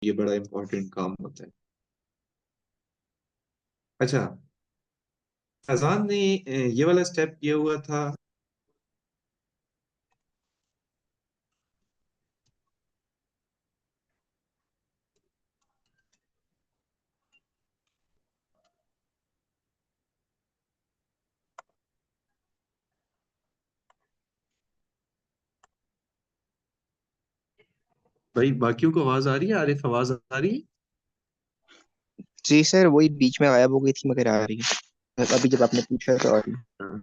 ये बड़ा इंपॉर्टेंट काम होता है। अच्छा, फैजान ने ये वाला स्टेप किया हुआ था। भाई बाकियों को आवाज आ रही है? आरिफ, आवाज आ रही जी सर, वही बीच में गायब हो गई थी मगर आ रही है अभी जब आपने पूछा तो आ रही है। है?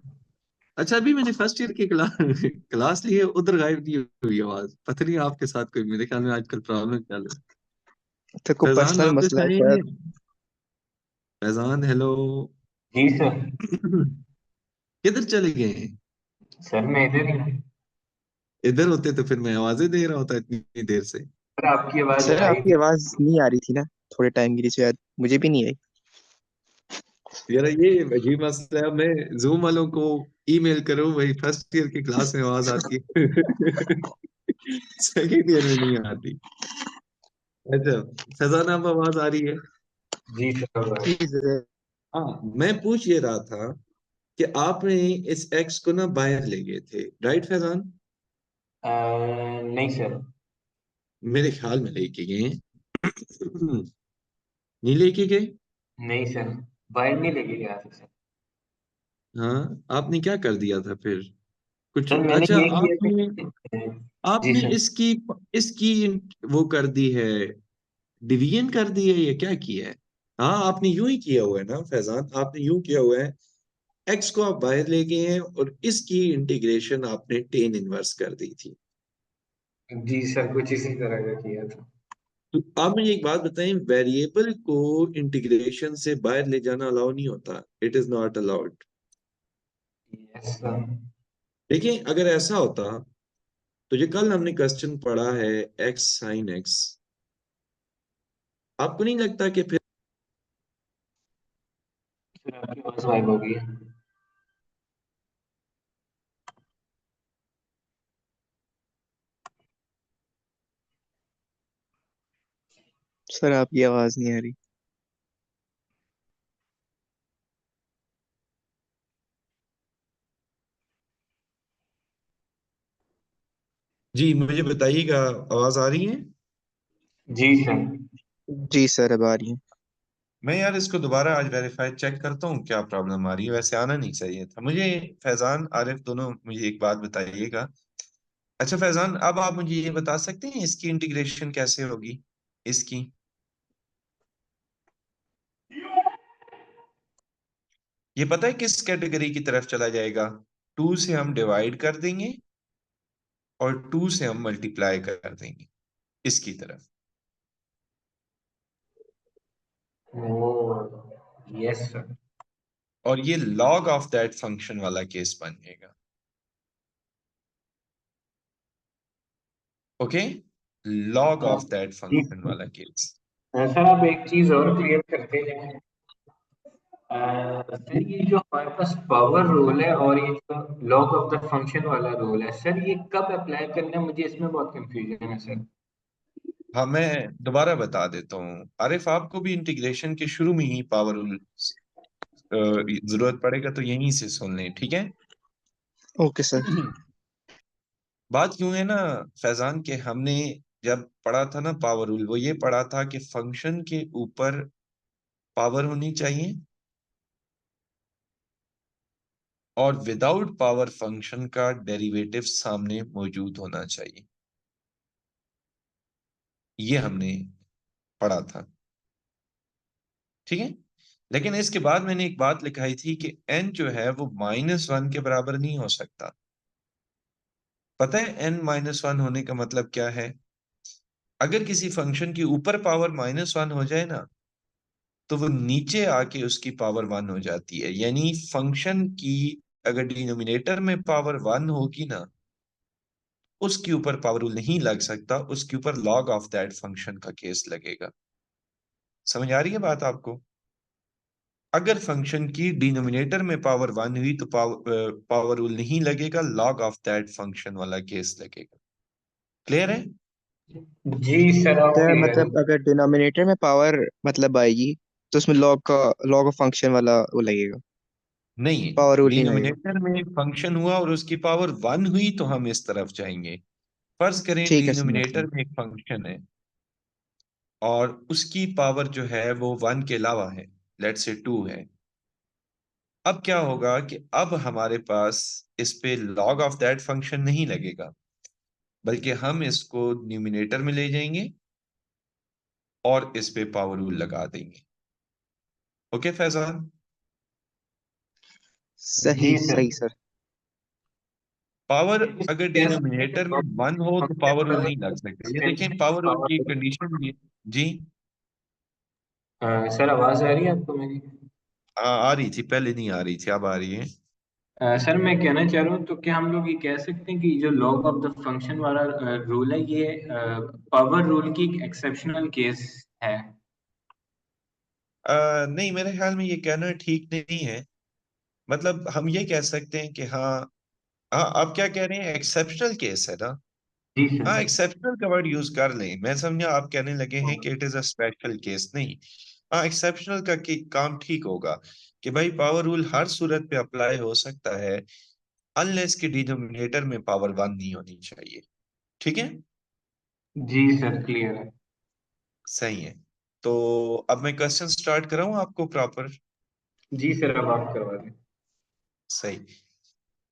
अच्छा, अभी मैंने फर्स्ट ईयर की क्लास क्लास ली है, उधर गायब नहीं हुई आवाज। पता नहीं आपके साथ कोई, मेरे ख्याल में आजकल प्रॉब्लम चल रही है। तो कोई फैजान पर्सनल वापस मसला है आएंगे? शायद। फैजान हेलो। जी सर। किधर चले गए? सर मैं इधर ही हूँ। इधर होते तो फिर मैं आवाजें दे रहा होता इतनी देर से। सर आपकी आवाज सर आई आपकी थी। आवाज नहीं आ रही थी ना, थोड़े टाइम के लिए शायद मुझे भी नहीं आई। यार ये अजीब मसला है। मैं जूम वालों को ईमेल करूं, वही फर्स्ट ईयर की क्लास में आवाज आती है। सेकेंड ईयर में नहीं आती। अच्छा, फैजान आप आवाज आ रही है? जी सर जी सर। हाँ, मैं पूछ ये रहा था कि आपने इस एक्स को ना बाहर ले गए थे, राइट फैजान? नहीं सर। मेरे ख्याल में लेके गए हैं। नहीं लेके गए? नहीं सर, बाहर नहीं लेके गया था सर। हाँ, आपने क्या कर दिया था फिर? कुछ सर मैंने अच्छा, ये किया आपने था। जी आपने सर। इसकी इसकी वो कर दी है, डिवीजन कर दी है, ये क्या किया है? हाँ, आपने यूं ही किया हुआ है ना फैजान, आपने यूं किया हुआ है। एक्स को आप बाहर ले गए हैं और इसकी इंटीग्रेशन आपने टेन इनवर्स कर दी थी। जी सर, कुछ इसी तरह का किया था। तो आप मुझे एक बात बताएं, वेरिएबल को इंटीग्रेशन से बाहर ले जाना अलाउ नहीं होता, it is not allowed. Yes sir. देखिए, अगर ऐसा होता तो जो कल हमने क्वेश्चन पढ़ा है, एक्स साइन एक्स, आपको नहीं लगता कि फिर सर आपकी आवाज गायब हो गई है। सर आपकी आवाज नहीं आ रही। जी मुझे बताइएगा, आवाज आ रही है? जी सर। जी सर अब आ रही है। मैं यार इसको दोबारा आज वेरीफाई चेक करता हूँ क्या प्रॉब्लम आ रही है, वैसे आना नहीं चाहिए था मुझे। फैजान, आरिफ, दोनों मुझे एक बात बताइएगा। अच्छा फैजान, अब आप मुझे ये बता सकते हैं इसकी इंटीग्रेशन कैसे होगी? इसकी, ये पता है किस कैटेगरी की तरफ चला जाएगा? टू से हम डिवाइड कर देंगे और टू से हम मल्टीप्लाई कर देंगे, इसकी तरफ। Oh yes sir. और ये लॉग ऑफ दैट फंक्शन वाला केस बन जाएगा। Okay, log of that G function वाला केस। सर, आप एक चीज और क्लियर करते हैं। सर ये जो हमारे पास पावर रूल है और ये जो लॉग ऑफ द फंक्शन वाला रूल है सर, ये कब अप्लाई करना है? मुझे इसमें बहुत कंफ्यूजन है सर। हाँ, मैं दोबारा बता देता हूँ आरिफ, आपको भी इंटीग्रेशन के शुरू में ही पावर रूल जरूरत पड़ेगा, तो यहीं से सुन लें, ठीक है? Okay sir. बात यूं है ना फैजान, के हमने जब पढ़ा था ना पावर रूल, वो ये पढ़ा था कि फंक्शन के ऊपर पावर होनी चाहिए और विदाउट पावर फंक्शन का डेरिवेटिव सामने मौजूद होना चाहिए। ये हमने पढ़ा था, ठीक है? लेकिन इसके बाद मैंने एक बात लिखाई थी कि n जो है वो -1 के बराबर नहीं हो सकता। पता है n-1 होने का मतलब क्या है? अगर किसी फंक्शन की ऊपर पावर -1 हो जाए ना, तो वो नीचे आके उसकी पावर 1 हो जाती है। यानी फंक्शन की अगर डिनोमिनेटर में पावर 1 होगी ना, उसके ऊपर पावर रूल नहीं लग सकता, उसके ऊपर लॉग ऑफ दैट फंक्शन का केस लगेगा। समझ आ रही है बात आपको? अगर फंक्शन की डिनोमिनेटर में पावर 1 हुई तो पावर रूल नहीं लगेगा, लॉग ऑफ दैट फंक्शन वाला केस लगेगा। क्लियर है? जी सर, आप सर क्लियर है। मतलब अगर डिनोमिनेटर में पावर मतलब आएगी तो उसमें लॉग ऑफ फंक्शन वाला वो लगेगा, नहीं, पावर रूल नहीं लगेगा। डिनोमिनेटर में एक फंक्शन हुआ और उसकी पावर वन हुई तो हम इस तरफ जाएंगे। फर्ज करें ठीक है, समझ डिनोमिनेटर गया। में एक फंक्शन है और उसकी पावर जो है वो वन के अलावा है, लेट्स से टू है। अब क्या होगा कि अब हमारे पास इस पे लॉग ऑफ दैट फंक्शन नहीं लगेगा, बल्कि हम इसको न्यूमिनेटर में ले जाएंगे और इस पे पावर रूल लगा देंगे। ओके फैजान? सही जी सर। सही सर। पावर इसको अगर कह सकते हैं कि डिनोमिनेटर में वन हो तो फंक्शन पावर रूल वाला नहीं लग सकता, ये देखें एक्सटेंशन पावर रूल की पावर। कंडीशन भी। जी। सर, आवाज आ रही है आपको मेरी? आ रही थी, पहले नहीं आ रही थी, अब आ रही है। सर, मैं कहना चाह रहा हूँ, तो क्या हम लोग ये कह सकते हैं कि जो लॉग ऑफ द फंक्शन वाला रूल है, ये पावर रूल की एक्सेप्शनल केस है? नहीं, मेरे ख्याल में ये कहना ठीक नहीं है। मतलब हम ये कह सकते हैं कि हाँ, हाँ आप क्या कह रहे हैं, एक्सेप्शनल केस है ना? जी सर। हाँ, एक्सेप्शनल का वर्ड यूज कर लें, मैं समझा आप कहने लगे हैं कि it is a special case. नहीं, हाँ एक्सेप्शनल का काम ठीक होगा कि भाई पावर रूल हर सूरत पे अप्लाई हो सकता है, अनलेस कि डिनोमिनेटर में पावर वन नहीं होनी चाहिए। ठीक है, जी सर, क्लियर है। सही है। तो अब मैं क्वेश्चन स्टार्ट कराऊं आपको प्रॉपर? जी सर, अब आप करवा दें। सही।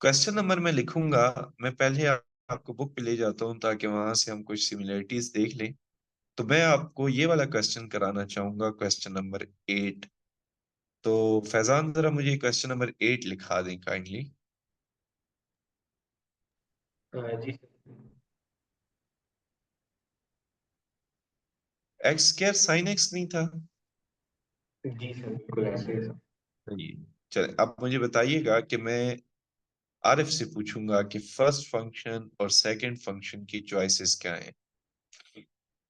क्वेश्चन नंबर मैं लिखूंगा, मैं पहले आपको बुक पे ले जाता हूं ताकि वहां से हम कुछ सिमिलरिटीज देख लें। तो मैं आपको ये वाला क्वेश्चन कराना चाहूंगा, क्वेश्चन नंबर 8। तो फैजान जरा मुझे क्वेश्चन नंबर 8 लिखा दें काइंडली। जी sir. X square sine x नहीं था? जी सर, बिल्कुल ऐसे ही सर। सही है। चले अब मुझे बताइएगा कि मैं आरिफ से पूछूंगा कि फर्स्ट फंक्शन और सेकंड फंक्शन की चॉइसेस क्या हैं।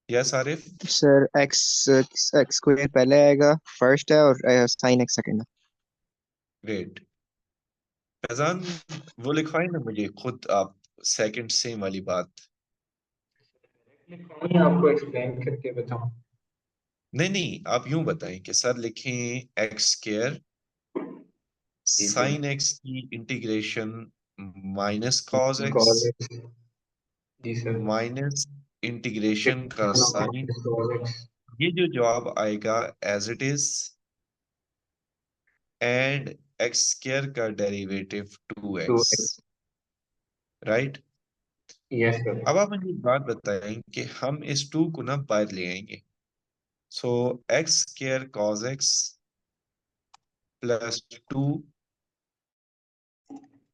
Yes Arif. Sir x x square पहले आएगा, फर्स्ट है, और साइन एक्स सेकंड है। ग्रेट। फैजान वो लिखवाए ना मुझे खुद आप, सेकंड सेम वाली बात। लिखवाऊँ या आपको एक्सप्लेन करके बताऊँ? नहीं नहीं, आप यूं बताएं कि सर लिखें एक्स स्क्वायर जी सर। साइन एक्स की integration minus cos x cos x. जी सर। माइनस इंटीग्रेशन का integration of sine, minus cos x ये जो जवाब आएगा as it is, and x square का derivative to two x x. Right. Yes sir. अब आप मुझे एक बात बताएं कि हम इस टू को ना बाहर ले आएंगे। So x square cos x plus two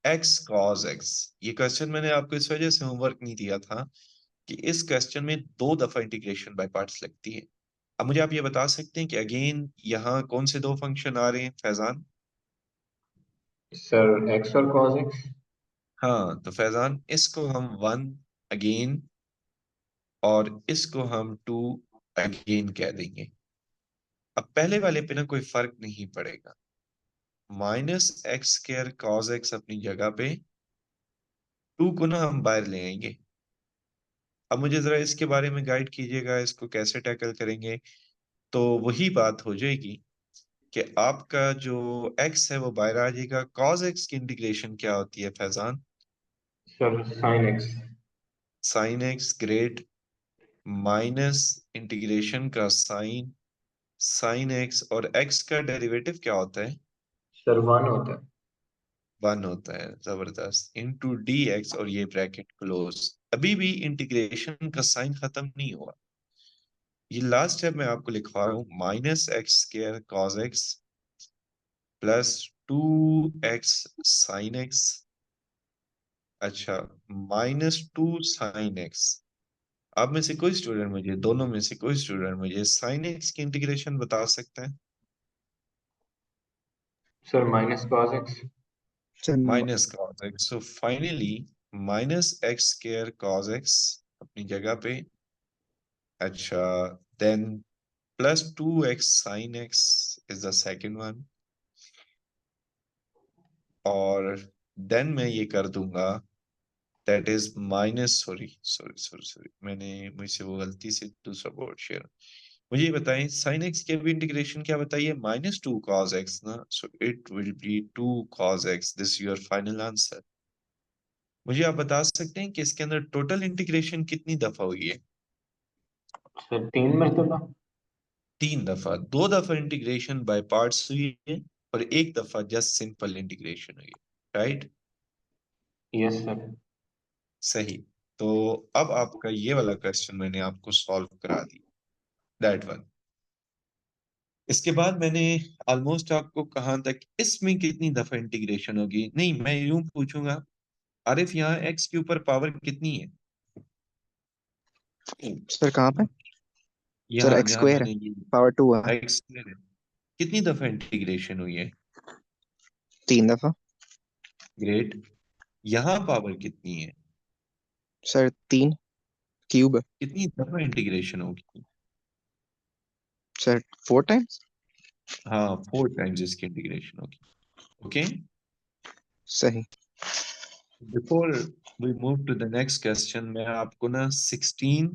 x cos x. ये क्वेश्चन मैंने आपको इस वजह से होमवर्क नहीं दिया था कि इस क्वेश्चन में दो दफा इंटीग्रेशन बाय पार्ट्स लगती है। अब मुझे आप ये बता सकते हैं कि अगेन यहाँ कौन से दो फंक्शन आ रहे हैं फैजान? सर, एक्स और कॉस एक्स। हाँ, तो फैजान इसको हम वन अगेन और इसको हम टू अगेन कह देंगे। अब पहले वाले पे ना कोई फर्क नहीं पड़ेगा, minus x square cos x अपनी जगह पे, टू को ना हम बाहर ले आएंगे। अब मुझे जरा इसके बारे में गाइड कीजिएगा, इसको कैसे टैकल करेंगे? तो वही बात हो जाएगी कि आपका जो x है वो बाहर आ जाएगा। cos x की इंटीग्रेशन क्या होती है Faizan? Sir, sine x. sin x, great. Minus integration का sin x, और x का डेरिवेटिव क्या होता है? सर, वन होता है। वन होता है, जबरदस्त, इंटू डी एक्स, और ये ब्रैकेट क्लोज। अभी भी इंटीग्रेशन का साइन खत्म नहीं हुआ। ये लास्ट स्टेप मैं आपको लिखवा रहा हूँ, minus x square cos x plus two x sine x. अच्छा, माइनस टू साइन एक्स। आप में से कोई स्टूडेंट मुझे, दोनों में से कोई स्टूडेंट मुझे साइन एक्स की इंटीग्रेशन बता सकता है? Sir, minus cos x. Sir minus cos x, so finally minus x square cos x अपनी जगह पे। अच्छा, then plus two x sine x is the second one, और देन मैं ये कर दूंगा that is minus, sorry sorry sorry sorry, मैंने मुझसे वो गलती से दूसरा बोर्ड शेयर। मुझे ये बताएं साइन एक्स की अभी इंटीग्रेशन क्या बताइए, -2 cos x ना, so it will be 2 cos x, this your final answer. मुझे आप बता सकते हैं कि इसके अंदर टोटल इंटीग्रेशन कितनी दफा हुई है? सर 3 मरतबा। 3 दफा, 2 दफा इंटीग्रेशन बाय पार्ट्स हुई है और 1 दफा जस्ट सिंपल इंटीग्रेशन हुई है, राइट? Yes sir. सही। तो अब आपका ये वाला क्वेश्चन मैंने आपको सॉल्व करा दी, दैट वन। इसके बाद मैंने ऑलमोस्ट आपको कहा तक इसमें कितनी दफा इंटीग्रेशन होगी, नहीं मैं यूं पूछूंगा, आरिफ यहाँ एक्स के ऊपर पावर कितनी है? सर कहाँ पे? सर यहाँ एक्स जहाँ स्क्वायर है, मैंने ये पावर 2 है। एक्स, कितनी दफा इंटीग्रेशन हुई है? 3 दफा। ग्रेट। यहाँ पावर कितनी है? Sir 3 cube. कितनी दफा इंटीग्रेशन होगी? Sir 4 times. हाँ, 4 टाइम्स इसकी इंटीग्रेशन होगी। ओके, सही। Before we move to the next question, मैं आपको ना 16,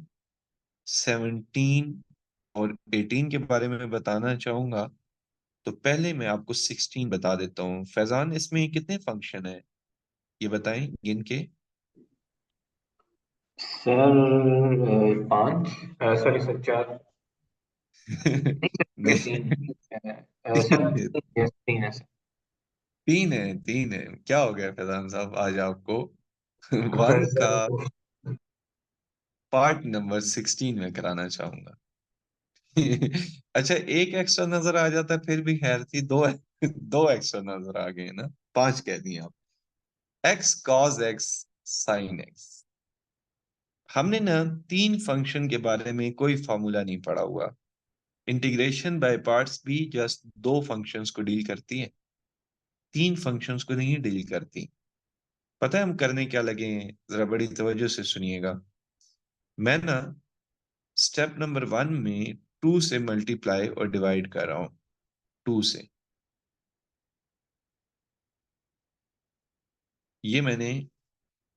17 और 18 के बारे में बताना चाहूंगा। तो पहले मैं आपको 16 बता देता हूँ। फैजान, इसमें कितने फंक्शन है ये बताएं गिन के। सर 5, सॉरी सर 4, नहीं सर 3 नहीं, है। सर तीन है। 3 है सर। तीन है क्या हो गया फैजान साहब आज आपको? वन का सर पार्ट नंबर 16 में कराना चाहूंगा। अच्छा, एक एक्स्ट्रा नजर आ जाता फिर भी खैर थी, दो दो एक्स्ट्रा नजर आ गए ना, 5 कह दिए आप। X cos x sine x, हमने ना 3 फंक्शन के बारे में कोई फॉर्मूला नहीं पढ़ा हुआ। इंटीग्रेशन बाय पार्ट्स भी जस्ट 2 फंक्शंस को डील करती है, 3 फंक्शंस को नहीं डील करती। पता है हम करने क्या लगे हैं? जरा बड़ी तवज्जो से सुनिएगा। मैं ना स्टेप नंबर 1 में 2 से मल्टीप्लाई और डिवाइड कर रहा हूं, 2 से। ये मैंने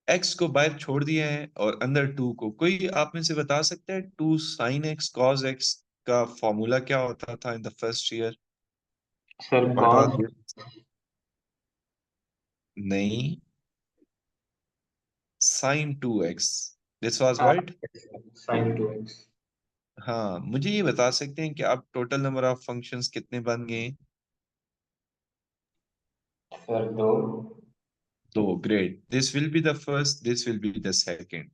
एक्स को बाहर छोड़ दिया है और अंदर 2 को। कोई आप में से बता सकता है 2 साइन एक्स कॉस एक्स का फॉर्मूला क्या होता था in the first year? Sir what was cos. This? नहीं, sine 2x, this was what? Sine 2x। हाँ, मुझे ये बता सकते हैं कि आप टोटल नंबर ऑफ फंक्शंस कितने बन गए? सर 2। तो great, this will be the first, this will be the second.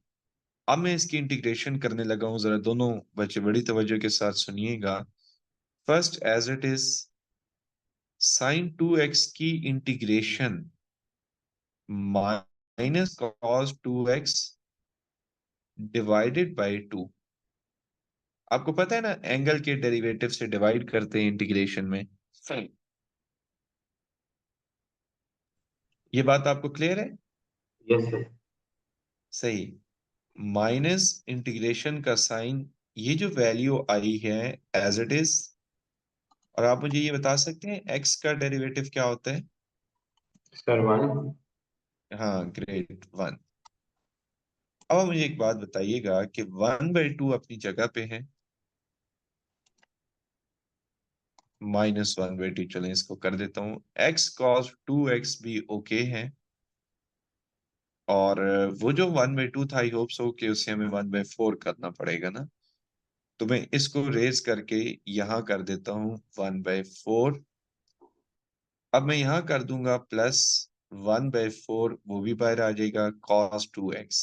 अब मैं इसकी इंटीग्रेशन करने लगा हूं, जरा दोनों बच्चे बड़ी तवज्जो के साथ सुनिएगा। First as it is, sine 2x की integration minus cos 2x divided by 2। आपको पता है ना एंगल के डेरिवेटिव से डिवाइड करते हैं इंटीग्रेशन में। सही, ये बात आपको क्लियर है? Yes sir. सही। माइनस इंटीग्रेशन का साइन, ये जो वैल्यू आई है एज इट इज। और आप मुझे ये बता सकते हैं एक्स का डेरिवेटिव क्या होता है? सर 1। हाँ, ग्रेट, 1। अब आप मुझे एक बात बताइएगा कि 1/2 अपनी जगह पे है, -1/2, चलें इसको कर देता हूँ। एक्स कॉस 2x भी ओके है, और वो जो 1/2 था, आई होप सो कि उसे हमें 1/4 करना पड़ेगा ना। तो मैं इसको रेज करके यहाँ कर देता हूँ 1/4। अब मैं यहाँ कर दूंगा प्लस 1/4, वो भी बाहर आ जाएगा, cos 2x।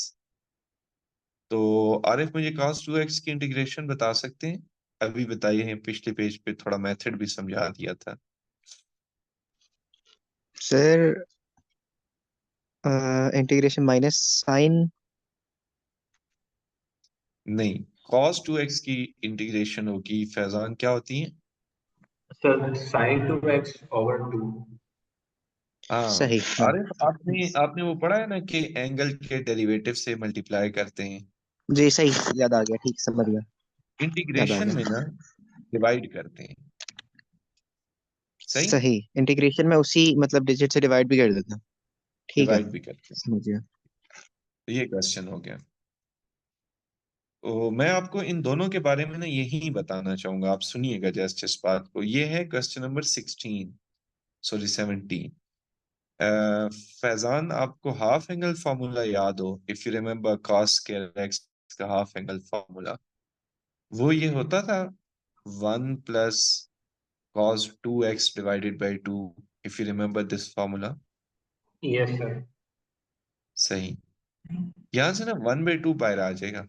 तो आरिफ मुझे cos 2x की इंटीग्रेशन बता सकते हैं? अभी बताइए हैं, पिछले पेज पे थोड़ा मेथड भी समझा दिया था। Sir integration minus sine. नहीं, cos 2x की इंटीग्रेशन होगी फैजान, क्या होती है? Sir sine 2x over 2। हाँ, सही। आरिफ आपने आपने वो पढ़ा है ना कि एंगल के डेरिवेटिव से मल्टीप्लाई करते हैं, जी सही, याद आ गया, ठीक समझ गया। याद आ इंटीग्रेशन में गया। ना डिवाइड करते हैं। सही, सही, इंटीग्रेशन में उसी मतलब डिजिट से डिवाइड भी कर देता हूँ। ठीक है, डिवाइड भी करते हैं। समझ गया। तो ये क्वेश्चन हो गया। तो मैं आपको इन दोनों के बारे में ना यही बताना चाहूंगा, आप सुनिएगा जस्ट इस बात को। ये है क्वेश्चन नंबर 16, सॉरी 17। फैजान, आपको हाफ एंगल फार्मूला याद हो, if you remember cos square x का हाफ एंगल फार्मूला, वो ये होता था 1 plus cos 2x divided by 2, if you remember this formula। Yes sir. सही। यहां से ना 1/2 बाहर आ जाएगा,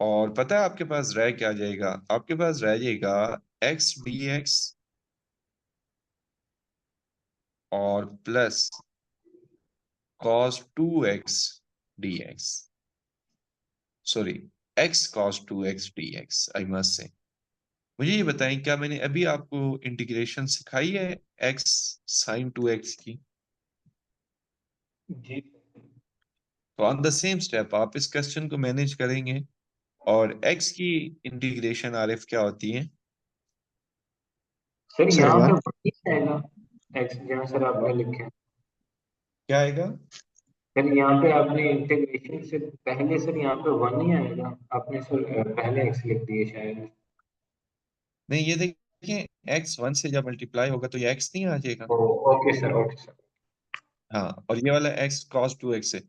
और पता है आपके पास रह क्या जाएगा? आपके पास रह जाएगा x dx और plus cos 2x dx, sorry x cos 2x dx, I must say. मुझे ये बताएं, क्या मैंने अभी आपको इंटीग्रेशन सिखाई है x sin 2x की? जी तो ऑन द सेम स्टेप आप इस क्वेश्चन को मैनेज करेंगे। और x की इंटीग्रेशन आरिफ क्या होती है? सर, सर यहाँ पे वन। वही आएगा एक्स, जहाँ सर आपने लिखे हैं। क्या आएगा? सर यहाँ पे आपने इंटीग्रेशन से पहले सर यहाँ पे वन ही आएगा, आपने सर पहले एक्स लिख दिए शायद। नहीं, ये देखिए, x 1 से जब मल्टीप्लाई होगा तो ये x नहीं आ जाएगा। ओ, ओके सर, ओके सर। हाँ, और ये वाला x cos 2x है।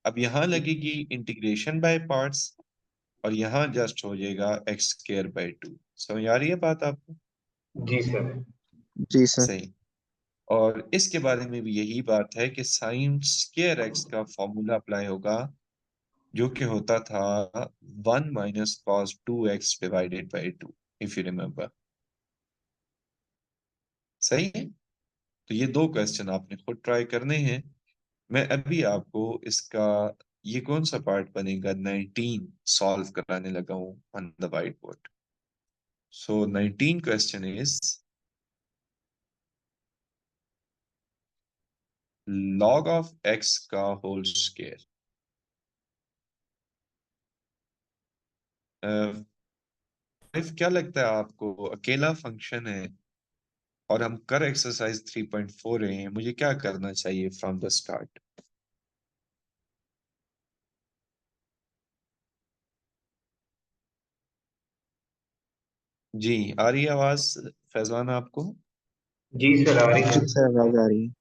अब यहाँ लगेगी इंटीग्रेशन बाय पार्ट्स, और यहाँ जस्ट हो जाएगा x स्क्वायर बाय 2। समझ आ रही है बात आपको? जी सर। जी सर। सही। और इसके बारे में भी यही बात है कि साइन स्क्वायर x का फॉर्मूला अप्लाई होगा, जो कि होता था 1 minus cos 2x divided by 2, if you remember. सही है। तो ये दो क्वेश्चन आपने खुद ट्राई करने हैं। मैं अभी आपको इसका ये कौन सा पार्ट बनेगा 19 सॉल्व कराने लगा हूं on the white board. So 19 question is log of x का होल स्क्वायर। क्या लगता है आपको, अकेला फंक्शन है और हम कर एक्सरसाइज 3.4 रहे हैं, मुझे क्या करना चाहिए फ्रॉम द स्टार्ट? जी, आ रही है आवाज फैजवान आपको? जी सर, आ रही जी है। सर, आवाज आ रही है।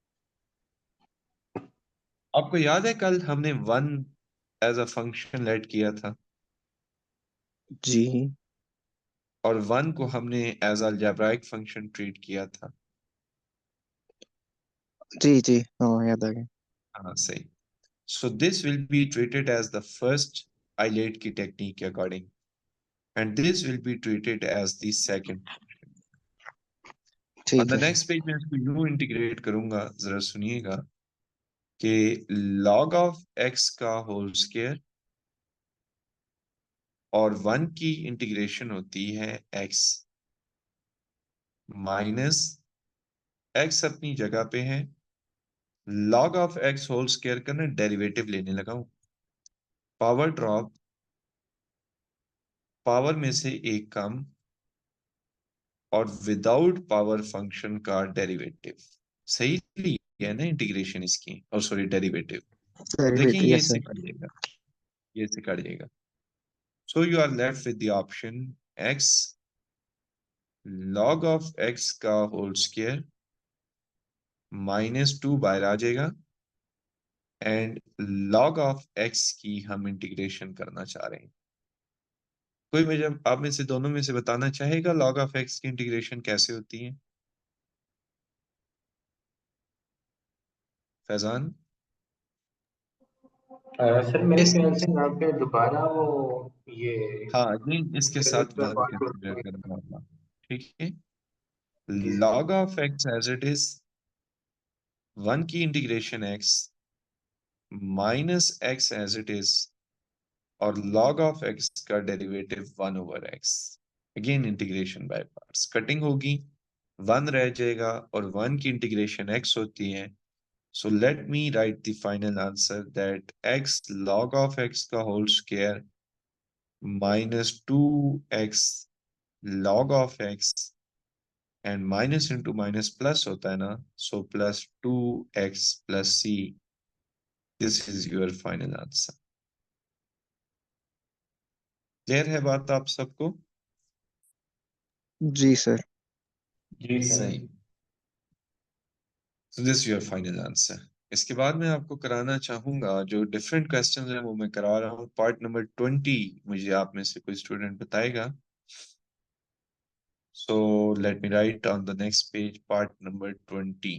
आपको याद है कल हमने one as a function let किया था, जी और वन को हमने एज अलजेब्राइक फंक्शन ट्रीट किया था। जी जी, हाँ याद आ गया। हाँ, सही। So this will be treated as the first ILATE की टेक्निक के according, and this will be treated as the second. On ठीक द है सर। नेक्स्ट पेज में इसको यूं इंटीग्रेट करूंगा, जरा सुनिएगा कि log ऑफ x का होल स्क्वायर और वन की इंटीग्रेशन होती है x माइनस x अपनी जगह पे है, log of x whole square का ना डेरिवेटिव लेने लगा हूं। पावर ड्रॉप, पावर में से एक कम, और विदाउट पावर फंक्शन का डेरिवेटिव। सही ली है ना इंटीग्रेशन इसकी, और सॉरी डेरिवेटिव। तो देखें, डेरिवेटिव, ये यस इससे सर। कट जाएगा, ये इससे कट जाएगा। So you are left with the option x log of x का होल स्क्वायर -2 बाहर आ जाएगा, एंड log ऑफ x की हम इंटीग्रेशन करना चाह रहे हैं। कोई मुझे आप में से दोनों में से बताना चाहेगा log ऑफ x की इंटीग्रेशन कैसे होती है? फैजान? सर मेरे इस ख्याल से यहाँ पे दोबारा वो ये हाँ, नहीं, इसके साथ दूसरा वन पार्ट कंसिडर करना होगा। ठीक है। जी sir. log of x as it is, one की integration x minus x as it is, और log ऑफ x का derivative 1/x। Again integration by parts, cutting होगी, वन रह जाएगा, और वन की इंटीग्रेशन x होती है। So let me write the final answer that x log of x का whole square -2x log of x, and minus into minus plus होता है ना, सो +2x + c this is your final answer. Clear है बात आप सबको? जी sir. जी sir. सही। So this is your final answer। इसके बाद मैं आपको कराना चाहूंगा जो डिफरेंट क्वेश्चंस हैं वो मैं करा रहा हूँ। पार्ट नंबर 20 मुझे आप में से कोई स्टूडेंट बताएगा। So let me write on the next page part number 20।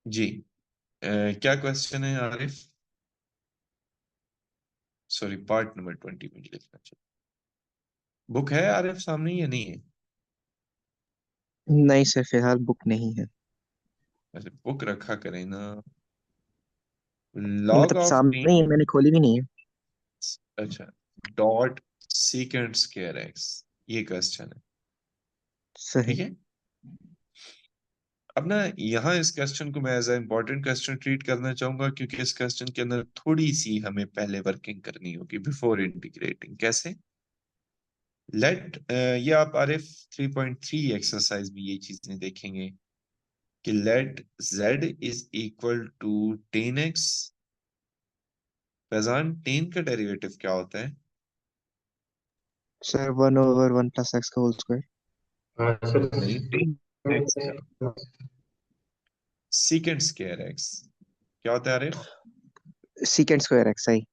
जी क्या क्वेश्चन है आरिफ? सॉरी पार्ट नंबर 20 मुझे लिखना चाहिए। बुक है आरिफ सामने या नहीं है? नहीं सर, फिलहाल बुक नहीं है। अच्छा बुक रखा करें ना। लॉग मतलब ऑफ सामने ही है, मैंने खोली भी नहीं है। अच्छा डॉट सीकेंट स्क्वायर एक्स, ये क्वेश्चन है। सही। ठीक है। अब ना यहाँ इस क्वेश्चन को मैं as a important question treat करना चाहूंगा क्योंकि इस क्वेश्चन के अंदर थोड़ी सी हमें पहले वर्किंग करनी होगी बिफोर इंटीग्रेटिंग। कैसे? लेट ये आप आरिफ 3.3 एक्सरसाइज में ये चीजें देखेंगे कि let z is equal to 10x। Faizan 10 का डेरिवेटिव क्या होता है? सर 1/1 + x का होल स्क्वायर। हाँ सर। नहीं, सीकेंट स्क्वायर एक्स क्या होता है आरिफ? Secant square x. सही।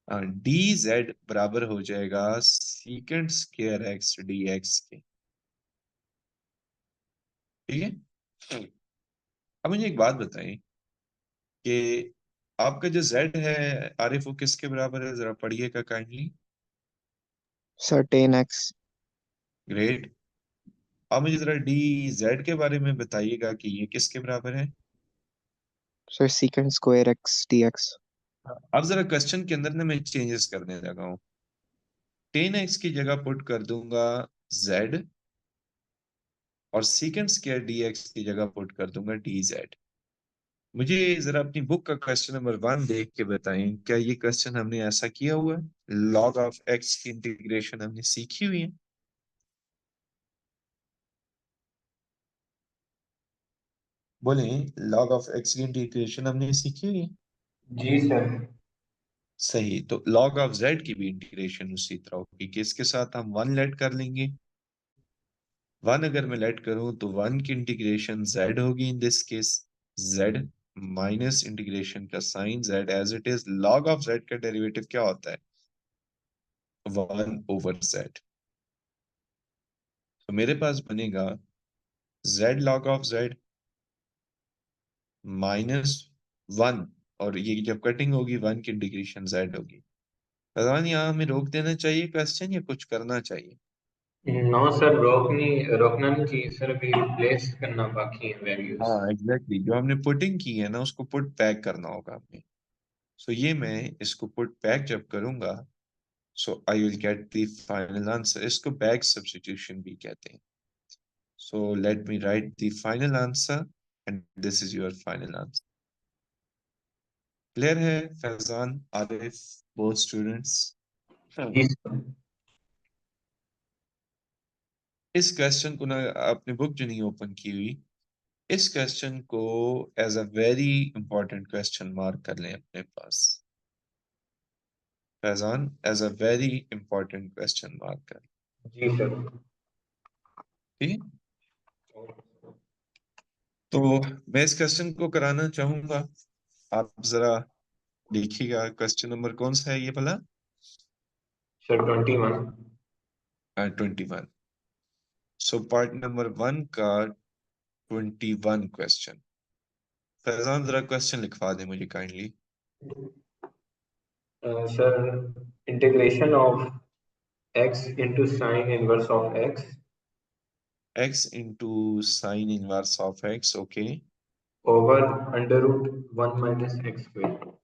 डी जेड बराबर हो जाएगा secant square x d x के। ठीक है। अब मुझे एक बात बताएं कि आपका जो z है आरिफ वो किसके बराबर है? जरा पढ़िएगा काइंडली। Sir 10x। ग्रेट। अब मुझे जरा डी जेड के बारे में बताइएगा कि ये किसके बराबर है? Sir secant square x dx। अब जरा क्वेश्चन के अंदर ना मैं चेंजेस करने लगा हूँ। 10x की जगह पुट कर दूंगा z और सीकेंट स्क्वायर dx की जगह पुट कर दूंगा dz। मुझे जरा अपनी बुक का क्वेश्चन नंबर 1 देख के बताएं, क्या ये क्वेश्चन हमने ऐसा किया हुआ है? लॉग ऑफ एक्स की इंटीग्रेशन हमने सीखी हुई है? बोलें, लॉग ऑफ एक्स की इंटीग्रेशन हमने सीखी हुई है? जी सर। सही। तो लॉग ऑफ जेड की भी इंटीग्रेशन उसी तरह होगी कि इसके साथ हम 1 लेट कर लेंगे। 1 अगर मैं लेट करूं तो 1 की इंटीग्रेशन जेड होगी in this case. Z minus integration का sine z as it is. Log of z का डेरिवेटिव क्या होता है? 1/z। तो मेरे पास बनेगा z log ऑफ z -1, और ये जब कटिंग होगी 1 की इंटीग्रेशन z होगी। पता नहीं यहाँ हमें रोक देना चाहिए क्वेश्चन या कुछ करना चाहिए? नो सर, रोकना नहीं चाहिए सर, अभी रिप्लेस करना बाकी है वैल्यूज। हाँ एग्जैक्टली, जो हमने पुटिंग की है ना उसको पुट बैक करना होगा हमें। सो ये मैं इसको पुट बैक जब करूंगा so I will get the final answer. इसको बैक सब्स्टिट्यूशन भी कहते हैं। So let me write the final answer and this is your final answer. Clear है फैजान, आरिफ, बोथ स्टूडेंट्स? जी सर। इस क्वेश्चन को ना अपनी बुक जो नहीं ओपन की हुई, इस क्वेश्चन को as a very important question mark कर लें अपने पास। Faizan as a very important question mark कर। जी सर। ठीक है। तो मैं इस क्वेश्चन को कराना चाहूंगा। आप जरा देखिएगा क्वेश्चन नंबर कौन सा है ये भला? सर 21। 21। सो पार्ट नंबर 1 का 21 क्वेश्चन। फैजान जरा क्वेश्चन लिखवा दे मुझे kindly. Sir, integration of x into sine inverse of x x into sine inverse of x, okay. Over under root 1 minus x square.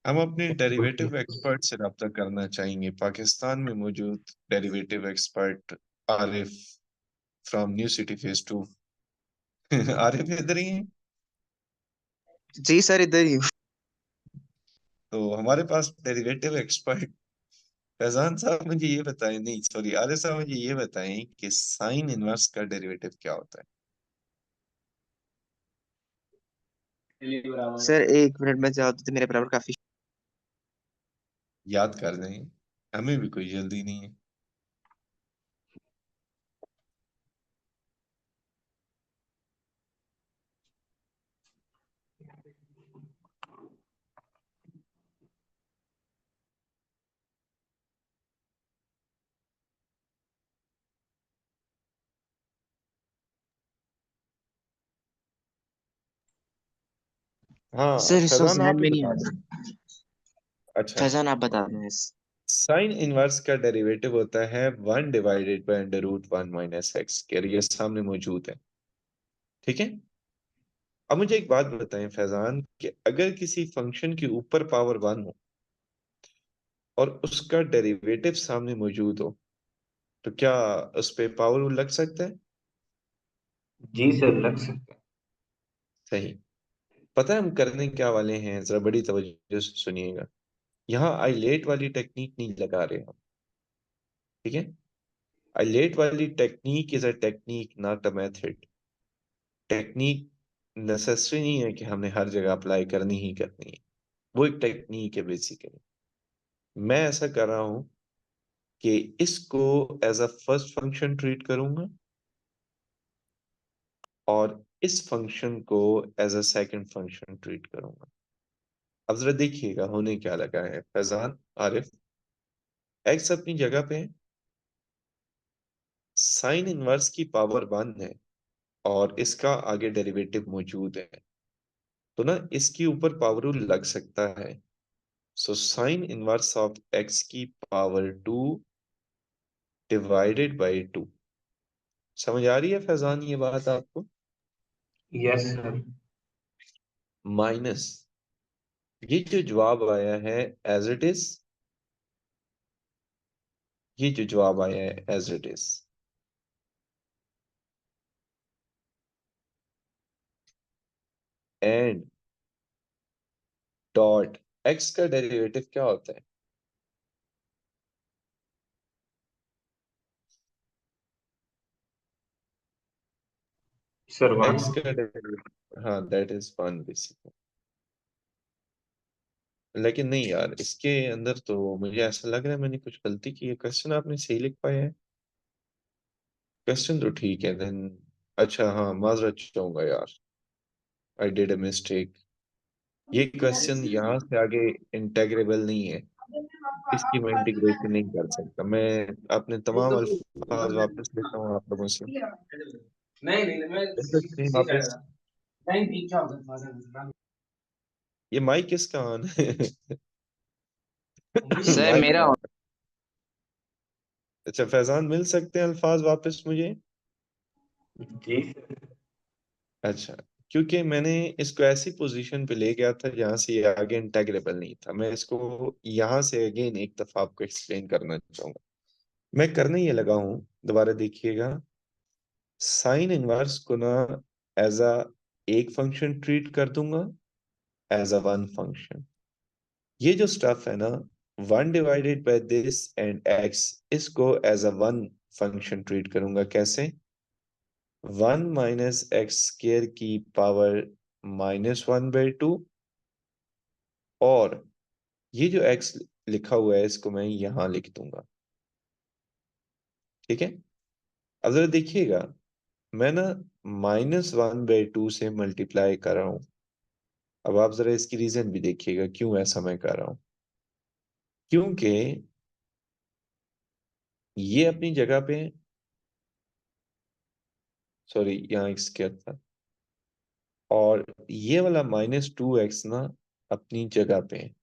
हम अपने डेरिवेटिव एक्सपर्ट से रब्ता करना चाहेंगे, पाकिस्तान में मौजूद derivative expert Arif from new city phase 2। Arif इधर ही हैं? जी सर, इधर ही हूँ। तो हमारे पास डेरिवेटिव एक्सपर्ट फैजान साहब मुझे ये बताएं, नहीं सॉरी आरिफ साहब मुझे ये बताएं कि साइन इनवर्स का डेरिवेटिव क्या होता है। सर 1 मिनट में जवाब देते, मेरे बराबर काफी। याद कर दें, हमें भी कोई जल्दी नहीं है। हाँ सर इस वक्त फैजान जहन आप ही में नहीं आ बता दें। रहा। अच्छा, फैजान आप बता दें इस। साइन इनवर्स का डेरिवेटिव होता है 1/√1 - x, ये सामने मौजूद है। ठीक है। अब मुझे एक बात बताएं फैजान कि अगर किसी फंक्शन के ऊपर पावर 1 हो और उसका डेरिवेटिव सामने मौजूद हो, तो क्या उस पे पावर लग सकता है? जी सर, लग सकता है। सही। पता है हम करने क्या वाले हैं, जरा बड़ी तवज्जो से सुनिएगा। यहाँ आइलेट वाली टेक्निक नहीं लगा रहे हम। ठीक है। आइलेट वाली technique is a technique not a method. Technique necessary नहीं है कि हमने हर जगह अप्लाई करनी ही करनी है। वो एक टेक्निक है बेसिकली। मैं ऐसा कर रहा हूं कि इसको as a first function treat करूंगा और इस फंक्शन को as a second function treat करूंगा। अब जरा देखिएगा होने क्या लगा है फैजान, आरिफ। एक्स अपनी जगह पे है, साइन इनवर्स की पावर 1 है और इसका आगे डेरिवेटिव मौजूद है, तो ना इसके ऊपर पावर रूल लग सकता है। So sine inverse of x की पावर 2 डिवाइडेड बाई 2। समझ आ रही है फैजान ये बात आपको? Yes sir. माइनस ये जो जवाब आया है एज इट इज, ये जो जवाब आया है as it is, and dot x का डेरिवेटिव क्या होता है? Sir one. एक्स का डेरिवेटिव, हाँ दैट इज 1 बेसिकली। लेकिन नहीं यार, इसके अंदर तो मुझे ऐसा लग रहा है मैंने कुछ गलती की है। क्वेश्चन आपने सही लिख पाया है, क्वेश्चन तो ठीक है देन। अच्छा हाँ, माजरत चाहूंगा यार, आई डिड अ मिस्टेक। ये क्वेश्चन यहाँ से आगे इंटेग्रेबल नहीं है, इसकी मैं इंटीग्रेशन नहीं कर सकता। मैं अपने तमाम अल्फाज वापस लेता हूँ आप लोगों से। नहीं नहीं, मैं ले सकते हैं वापस। नहीं नहीं, क्या होता ये माइक किसका ऑन है? सर माइक मेरा। ऑन। अच्छा फैजान, मिल सकते हैं अल्फाज वापस मुझे? है जी सर। अच्छा, क्योंकि मैंने इसको ऐसी पोजीशन पे ले गया था जहां से ये आगे इंटेग्रेबल नहीं था। मैं इसको यहाँ से अगेन एक दफा आपको एक्सप्लेन करना चाहूंगा। मैं करने ये लगा हूँ, दोबारा देखिएगा। साइन इनवर्स को ना एज अ एक फंक्शन ट्रीट कर दूंगा, एज अ वन फंक्शन। ये जो स्टफ है ना, 1/दिस एंड एक्स, इसको as a one function treat करूंगा। कैसे? 1 - x² की पावर -1/2, और ये जो x लिखा हुआ है इसको मैं यहां लिख दूंगा। ठीक है। अब जरा देखिएगा, मैं ना -1/2 से मल्टीप्लाई कर रहा हूं। अब आप जरा इसकी रीजन भी देखिएगा क्यों ऐसा मैं कर रहा हूं। क्योंकि ये अपनी जगह पे, सॉरी यहाँ x² था, और ये वाला -2x ना अपनी जगह पे है।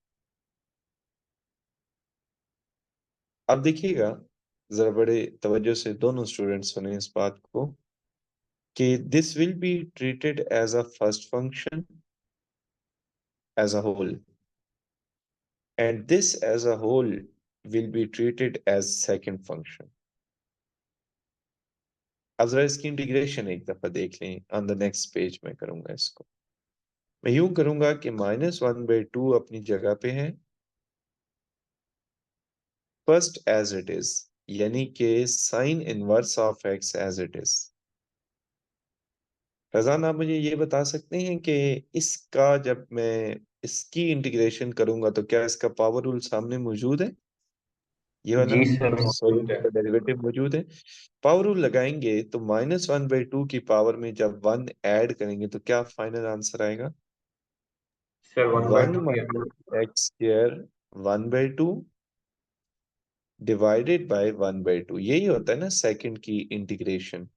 अब देखिएगा, जरा बड़े तवज्जो से दोनों स्टूडेंट्स सुने इस बात को, कि this will be treated as a first function as a whole, and this as a whole will be treated as second function. अब जरा इसकी इंटीग्रेशन एक दफा देख लें, ऑन द नेक्स्ट पेज में करूंगा इसको। मैं यूं करूंगा कि -1/2 अपनी जगह पे है, फर्स्ट एज इट इज, यानी कि sine inverse of x as it is. Faizan, आप मुझे ये बता सकते हैं कि इसका जब मैं इसकी इंटीग्रेशन करूंगा तो क्या इसका पावर रूल सामने मौजूद है? ये वाला जी सर, मौजूद सॉल्यूशन है। का डेरिवेटिव मौजूद है। पावर रूल लगाएंगे तो -1/2 की पावर में जब 1 ऐड करेंगे तो क्या फाइनल आंसर आएगा? सर 1 1/2 ही है। Minus x square 1/2 divided by 1/2, यही होता है ना सेकंड की इंटीग्रेशन।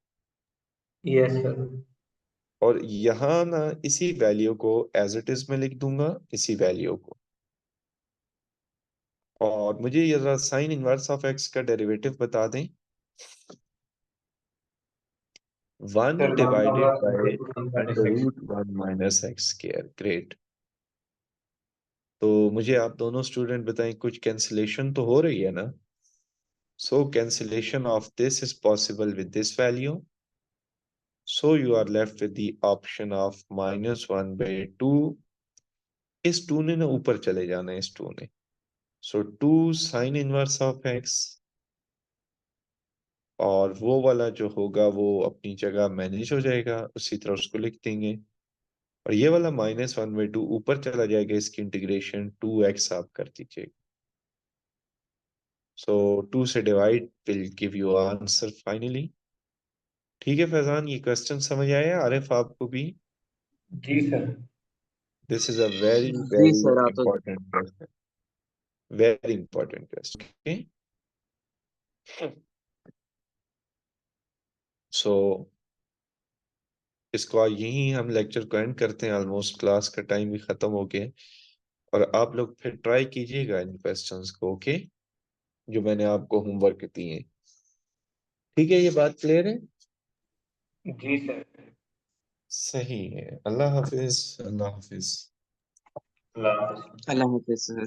Yes sir. और यहाँ ना इसी वैल्यू को एज इट इज में लिख दूंगा, इसी वैल्यू को। और मुझे ये जरा साइन इनवर्स ऑफ एक्स का डेरिवेटिव बता दें। 1 sir 1 divided by under 1/6। Root 1 minus x square. Great. तो मुझे आप दोनों स्टूडेंट बताएं, कुछ कैंसिलेशन तो हो रही है ना? So cancellation of this is possible with this value, so you are left with the option of -1/2। इस 2 ने ना ऊपर चले जाना है, इस 2 ने। सो 2 साइन इनवर्स ऑफ एक्स, और वो वाला जो होगा वो अपनी जगह मैनेज हो जाएगा, उसी तरह उसको लिख देंगे। और ये वाला -1/2 ऊपर चला जाएगा, इसकी इंटीग्रेशन 2x आप कर दीजिएगा। सो 2 से divide will give you answer finally. ठीक है फैजान, ये क्वेश्चन समझ आया आरिफ आपको भी? जी sir. This is a very जी वेरी सर, आप तो important question, very important question. Okay, so इसको यहीं हम लेक्चर को एंड करते हैं। ऑलमोस्ट क्लास का टाइम भी खत्म हो गया है। और आप लोग फिर ट्राई कीजिएगा इन क्वेश्चंस को, ओके, जो मैंने आपको होमवर्क दिए हैं। ठीक है, ये बात क्लियर है? जी सर। सही है। अल्लाह हाफिज, अल्लाह हाफिज। अल्लाह हाफ़िज़। अल्लाह हाफिज सर।